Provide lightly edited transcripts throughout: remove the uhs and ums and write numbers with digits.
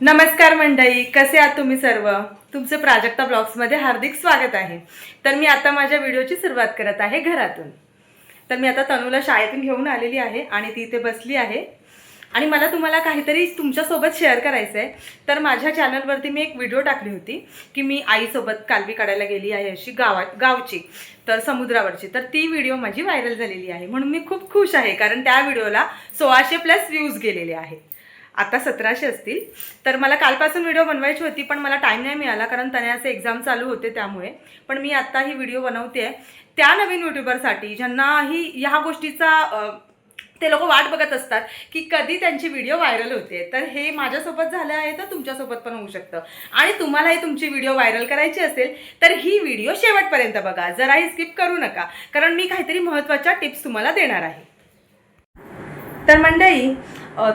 नमस्कार मंडळी, कसे आहात तुम्ही सर्व? तुमचे प्राजक्ता ब्लॉग्समध्ये हार्दिक स्वागत आहे. तर मी आता माझ्या व्हिडिओची सुरुवात करत आहे घरातून. तर मी आता तनूला शाळेतून घेऊन आलेली आहे आणि ती इथे बसली आहे आणि मला तुम्हाला काहीतरी तुमच्यासोबत शेअर करायचं आहे. तर माझ्या चॅनलवरती मी एक व्हिडिओ टाकली होती की मी आईसोबत कालवी काढायला गेली आहे अशी गावची, तर समुद्रावरची. तर ती व्हिडिओ माझी व्हायरल झालेली आहे म्हणून मी खूप खुश आहे, कारण त्या व्हिडिओला 1600+ व्ह्यूज गेलेले आहेत. आता 1700 असतील. तर मला कालपासून व्हिडिओ बनवायची होती, पण मला टाईम नाही मिळाला, कारण तनयाचे एक्झाम चालू होते त्यामुळे. पण मी आत्ता ही व्हिडिओ बनवते त्या नवीन यूट्यूबरसाठी ज्यांनाही ह्या गोष्टीचा ते लोक वाट बघत असतात की कधी त्यांची व्हिडिओ व्हायरल होते. तर हे माझ्यासोबत झालं आहे, तर तुमच्यासोबत पण होऊ शकतं. आणि तुम्हालाही तुमची व्हिडिओ व्हायरल करायची असेल तर ही व्हिडिओ शेवटपर्यंत बघा, जराही स्किप करू नका, कारण मी काहीतरी महत्त्वाच्या टिप्स तुम्हाला देणार आहे. तर मंडळी,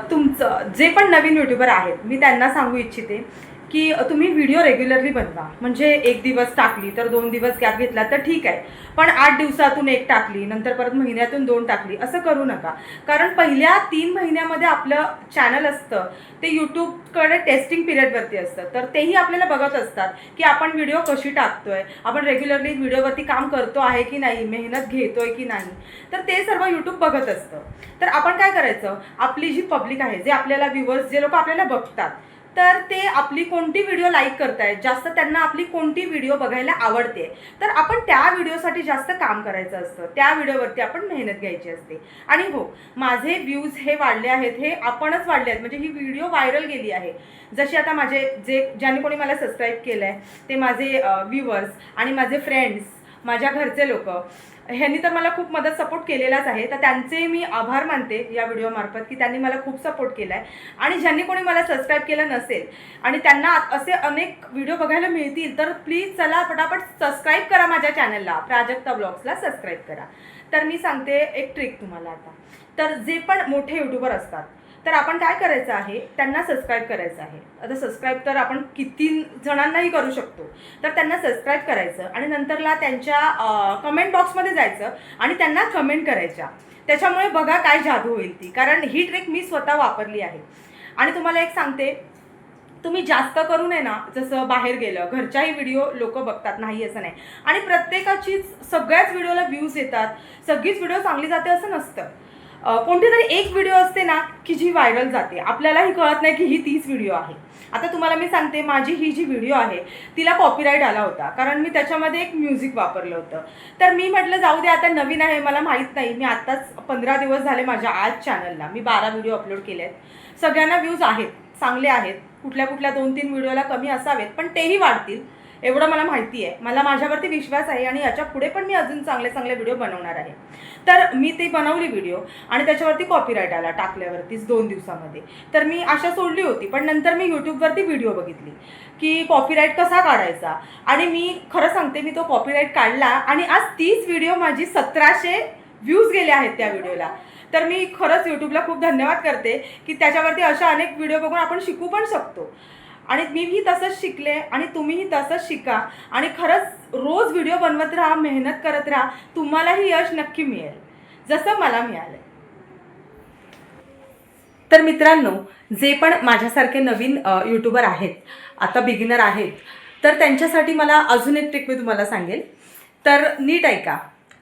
तुमचं जे पण नवीन यूट्यूबर आहेत, मी त्यांना सांगू इच्छिते की तुम्ही व्हिडिओ रेग्युलरली बनवा. म्हणजे एक दिवस टाकली तर 2 दिवस गॅप घेतला तर ठीक आहे, पण 8 दिवसातून एक टाकली, नंतर परत महिन्यातून 2 टाकली, असं करू नका. कारण पहिल्या 3 महिन्यामध्ये आपलं चॅनल असतं ते यूट्यूबकडे टेस्टिंग पिरियडवरती असतं. तर तेही आपल्याला बघत असतात की आपण व्हिडिओ कशी टाकतोय, आपण रेग्युलरली व्हिडिओवरती काम करतो आहे की नाही, मेहनत घेतोय की नाही. तर ते सर्व यूट्यूब बघत असतं. तर आपण काय करायचं, आपली जी पब्लिक आहे, जे आपल्याला व्ह्यूअर्स, जे लोक आपल्याला बघतात, तर ते आपली कोणती व्हिडिओ लाईक करतायत, जास्त त्यांना आपली कोणती व्हिडिओ बघायला आवडते, तर आपण त्या व्हिडिओसाठी जास्त काम करायचं असतं, त्या व्हिडिओवरती आपण मेहनत घ्यायची असते. आणि हो, माझे व्ह्यूज हे वाढले आहेत, हे आपणच वाढले आहेत, म्हणजे ही व्हिडिओ व्हायरल गेली आहे. जशी आता माझे ज्यांनी कोणी मला सबस्क्राईब केलं आहे ते माझे व्ह्यूअर्स आणि माझे फ्रेंड्स, माझ्या घरचे लोक, ह्यांनी तर मला खूप मदत सपोर्ट केलेलाच आहे. तर त्यांचे मी आभार मानते या व्हिडिओमार्फत की त्यांनी मला खूप सपोर्ट केला आहे. आणि ज्यांनी कोणी मला सबस्क्राईब केलं नसेल आणि त्यांना असे अनेक व्हिडिओ बघायला मिळतील, तर प्लीज चला पटापट सबस्क्राईब करा माझ्या चॅनलला, प्राजक्ता ब्लॉग्सला सबस्क्राईब करा. तर मी सांगते एक ट्रिक तुम्हाला आता. तर जे पण मोठे यूट्यूबर असतात, तर आपण काय करायचं आहे, त्यांना सबस्क्राईब करायचं आहे. आता सबस्क्राईब तर आपण किती जणांनाही करू शकतो. तर त्यांना सबस्क्राईब करायचं आणि नंतरला त्यांच्या कमेंट बॉक्समध्ये जायचं आणि त्यांना कमेंट करायच्या. त्याच्यामुळे बघा काय जादू होईल ती, कारण ही ट्रिक मी स्वतः वापरली आहे. आणि तुम्हाला एक सांगते, तुम्ही जास्त करू नये ना, जसं बाहेर गेलं, घरच्याही व्हिडिओ लोक बघतात, नाही असं नाही. आणि प्रत्येकाचीच सगळ्याच व्हिडिओला व्ह्यूज येतात, सगळीच व्हिडिओ चांगली जाते असं नसतं. कोणती तरी एक व्हिडिओ असते ना की जी व्हायरल जाते, आपल्यालाही कळत नाही की ही तीच व्हिडिओ आहे. आता तुम्हाला मी सांगते, माझी ही जी व्हिडिओ आहे तिला कॉपीराईट आला होता, कारण मी त्याच्यामध्ये एक म्युझिक वापरलं होतं. तर मी म्हटलं जाऊ दे, आता नवीन आहे, मला माहीत नाही, मी आत्ताच 15 दिवस झाले माझ्या आज चॅनलला मी 12 व्हिडिओ अपलोड केले आहेत. सगळ्यांना व्ह्यूज आहेत, चांगले आहेत. कुठल्या 2-3 व्हिडिओला कमी असावेत, पण तेही वाढतील, एवढं मला माहिती आहे. मला माझ्यावरती विश्वास आहे आणि याच्या पुढे पण मी अजून चांगले चांगले व्हिडिओ बनवणार आहे. तर मी ते बनवली व्हिडिओ आणि त्याच्यावरती कॉपीराईट आला टाकल्यावरतीच 2 दिवसामध्ये. तर मी आशा सोडली होती, पण नंतर मी यूट्यूबवरती व्हिडिओ बघितली की कॉपीराईट कसा काढायचा. आणि मी खरं सांगते, मी तो कॉपीराईट काढला आणि आज तीच व्हिडिओ माझी 1700 व्ह्यूज गेले आहेत त्या व्हिडिओला. तर मी खरंच यूट्यूबला खूप धन्यवाद करते की त्याच्यावरती अशा अनेक व्हिडिओ बघून आपण शिकू पण शकतो. आणि मीही तसंच शिकले आणि तुम्हीही तसंच शिका. आणि खरंच रोज व्हिडिओ बनवत राहा, मेहनत करत राहा, तुम्हालाही यश नक्की मिळेल, जसं मला मिळालं. तर मित्रांनो, जे पण माझ्यासारखे नवीन यूट्यूबर आहेत, आता बिगिनर आहेत, तर त्यांच्यासाठी मला अजून एक ट्रिक मी तुम्हाला सांगेल, तर नीट ऐका.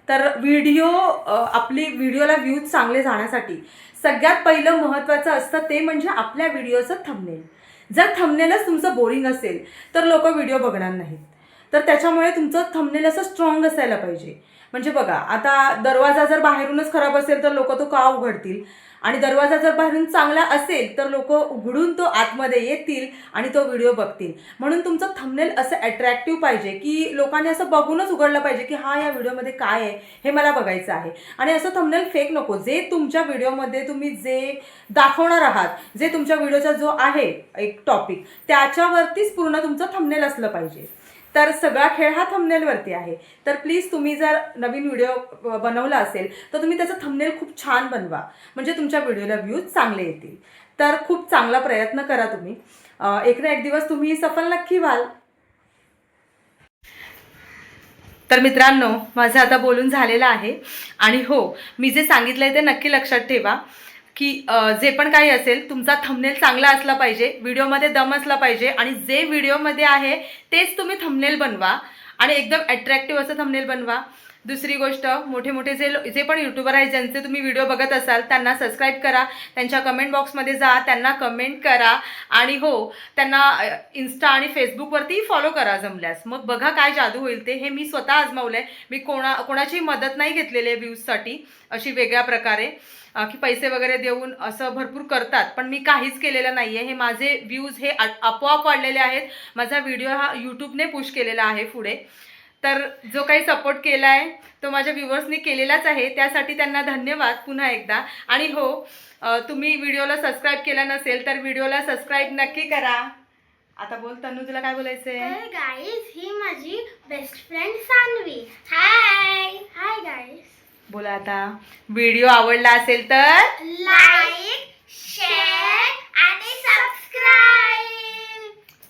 तर आपली व्हिडिओला व्ह्यूज चांगले जाण्यासाठी सगळ्यात पहिलं महत्त्वाचं असतं ते म्हणजे आपल्या व्हिडिओचं थंबनेल. जर थंबनेलच तुमचं बोरिंग असेल तर लोक व्हिडिओ बघणार नाहीत. तर त्याच्यामुळे तुमचं थंबनेल असं स्ट्रॉंग असायला पाहिजे. म्हणजे बघा, आता दरवाजा जर बाहेरूनच खराब असेल तर लोक तो का उघडतील, आणि दरवाजा जर बाहेरून चांगला असेल तर लोक उघडून तो आतमध्ये येतील आणि तो व्हिडिओ बघतील. म्हणून तुमचं थंबनेल असं अट्रॅक्टिव्ह पाहिजे की लोकांनी असं बघूनच उघडलं पाहिजे की हा, या व्हिडिओमध्ये काय आहे हे मला बघायचं आहे. आणि असं थंबनेल फेक नको. जे तुमच्या व्हिडिओमध्ये तुम्ही जे दाखवणार आहात, जे तुमच्या व्हिडिओचा जो आहे एक टॉपिक, त्याच्यावरतीच पूर्ण तुमचं थंबनेल असलं पाहिजे. तर सगळा खेळ हा थंबनेलवरती आहे. तर प्लीज तुम्ही जर नवीन व्हिडिओ बनवला असेल तर तुम्ही त्याचं थंबनेल खूप छान बनवा, म्हणजे तुमच्या व्हिडिओला व्ह्यूज चांगले येतील. तर खूप चांगला प्रयत्न करा तुम्ही. एक ना एक दिवस तुम्ही सफल नक्की व्हाल. तर मित्रांनो, माझं आता बोलून झालेलं आहे. आणि हो, मी जे सांगितलं आहे ते नक्की लक्षात ठेवा की जे पण काही असेल तुमचा थंबनेल चांगला असला पाहिजे, व्हिडिओमध्ये दम असला पाहिजे आणि जे व्हिडिओमध्ये आहे तेच तुम्ही थंबनेल बनवा आणि एकदम अट्रॅक्टिव्ह असं थंबनेल बनवा. दुसरी गोष्ट, मोठे मोठे जे पण यूट्यूबर आहेत ज्यांचे तुम्ही व्हिडिओ बघत असाल त्यांना सबस्क्राईब करा, त्यांच्या कमेंट बॉक्समध्ये जा, त्यांना कमेंट करा आणि हो, त्यांना इन्स्टा आणि फेसबुकवरती फॉलो करा जमल्यास. मग बघा काय जादू होईल ते. हे मी स्वतः आजमावलं आहे. मी कोणाची मदत नाही घेतलेली आहे व्ह्यूजसाठी अशी वेगळ्या प्रकारे की पैसे वगैरे देऊन असं भरपूर करतात, पण मी काहीच केलेलं नाही आहे. हे माझे व्ह्यूज हे आपोआप वाढलेले आहेत. माझा व्हिडिओ हा यूट्यूबने पुश केलेला आहे पुढे. तर जो काही सपोर्ट केला आहे तो माझ्या व्ह्यूवर्सनी केलेलाच आहे, त्यासाठी त्यांना धन्यवाद पुन्हा एकदा. आणि हो, तुम्ही व्हिडिओला सबस्क्राईब केलं नसेल तर व्हिडिओला सबस्क्राईब नक्की करा. आता बोल तनू, तुला काय बोलायचंय? तर गाईज, ही माझी बेस्ट फ्रेंड सान्वी. हाय हाय गाईज. बोला आता. व्हिडिओ आवडला असेल तर लाईक, शेअर आणि सबस्क्राईब.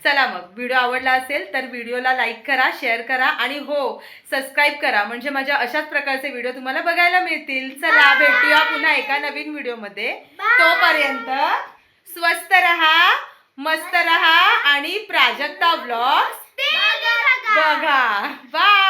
चला मग, व्हिडिओ आवडला असेल तर व्हिडिओला लाईक करा, शेअर करा आणि हो, सबस्क्राईब करा, म्हणजे माझ्या अशाच प्रकारचे व्हिडिओ तुम्हाला बघायला मिळतील. चला, भेटूया पुन्हा एका नवीन व्हिडिओमध्ये. तोपर्यंत स्वस्त रहा, मस्त रहा आणि प्राजक्ता ब्लॉग्स बघा. बाय.